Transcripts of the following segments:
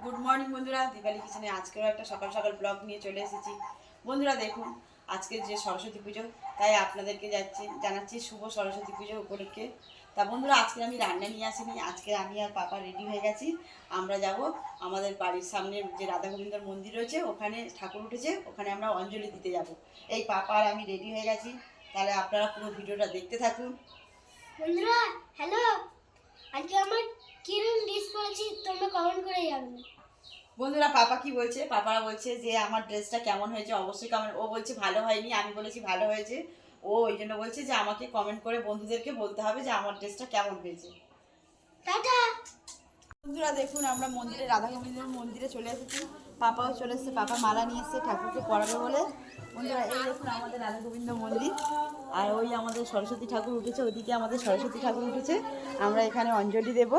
Good morning বন্ধুরা, দীপালি কিচেনে আজকেও একটা সকাল সকাল ব্লগ নিয়ে চলে এসেছি। বন্ধুরা দেখুন, আজকে যে সরস্বতী পুজো, তাই আপনাদেরকে জানাচ্ছি শুভ সরস্বতী পুজো উপলক্ষে। তা বন্ধুরা, আজকে আমি রান্না নিয়ে আসিনি। আজকে আমি আর পাপা রেডি হয়ে গেছি। আমরা যাব আমাদের বাড়ির সামনে যে রাধা গোবিন্দর মন্দির রয়েছে, ওখানে ঠাকুর উঠেছে, ওখানে আমরা অঞ্জলি দিতে যাব। এই পাপা আর আমি রেডি হয়ে গেছি। তাহলে আপনারা পুরো ভিডিওটা দেখতে থাকুন। বন্ধুরা হ্যালো, আজকে আমার কিরকম ড্রেস পরেছি তোমরা কমেন্ট করে জানাবে। বন্ধুরা, পাপা কি বলছে? পাপারা বলছে যে আমার ড্রেসটা কেমন হয়েছে অবশ্যই কমেন্ট। ও বলছে ভালো হয়নি, আমি বলেছি ভালো হয়েছে। ও ওই জন্য বলছে যে আমাকে কমেন্ট করে বন্ধুদেরকে বলতে হবে যে আমার ড্রেসটা কেমন হয়েছে। টাটা। বন্ধুরা দেখুন, আমরা মন্দিরে রাধা গোবিন্দের মন্দিরে চলে এসেছি। পাপাও চলে এসেছে, পাপা মালা নিয়ে এসেছে ঠাকুরকে পড়াবে বলে। বন্ধুরা এই দেখুন আমাদের রাধা গোবিন্দ মন্দির, আর ওই আমাদের সরস্বতী ঠাকুর উঠেছে, ওইদিকে আমাদের সরস্বতী ঠাকুর উঠেছে। আমরা এখানে অঞ্জলি দেব।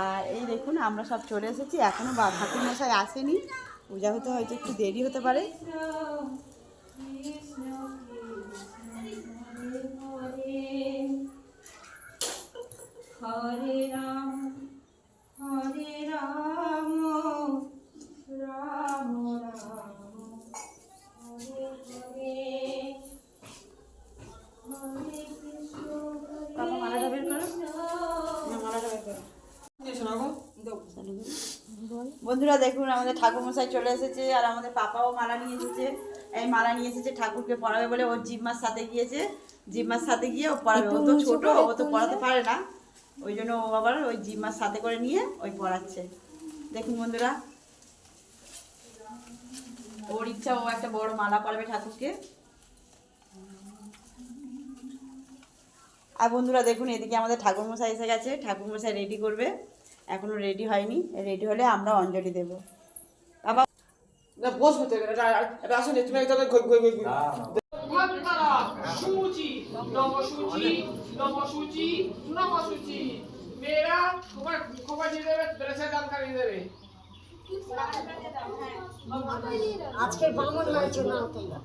আর এই দেখুন আমরা সব চলে এসেছি, এখনও ঠাকুর মশাই আসেনি, পূজা হতে হয়তো একটু দেরি হতে পারে। হরে রাম হরে রাম রাম রাম হরে হরে হরে কৃষ্ণ। বাবা মালাটা বের করো, মালাটা বের করো। বন্ধুরা দেখুন আমাদের ঠাকুর মশাই চলে এসেছে, আর আমাদের পাপাও মালা নিয়ে এসেছে। এই মালা নিয়ে এসেছে ঠাকুরকে পড়াবে বলে। ওর জিম্মার সাথে গিয়েছে, জিম্মার সাথে গিয়ে ও পড়াবে। ও তো ছোট, ও তো পড়াতে পারে না, ওই জন্য ও আবার ওই জিম্মার সাথে করে নিয়ে ওই পড়াচ্ছে। দেখুন বন্ধুরা, ওর ইচ্ছা ও একটা বড় মালা পরাবে ঠাকুরকে। আর বন্ধুরা দেখুন, এদিকে আমাদের ঠাকুর মশাই এসে গেছে, ঠাকুর মশাই রেডি করবে, এখনো রেডি হয়নি। রেডি হলে আমরা অঞ্জলি দেব। বাবা না বসবো তো এটা আসলে তুমি একটা গই सूची नमसूची नमसूची नमसूची मेरा खबर দিয়ে দেবে ড্রেসের জানকারি দেবে আজকে বামন হয়েছে না তোমরা।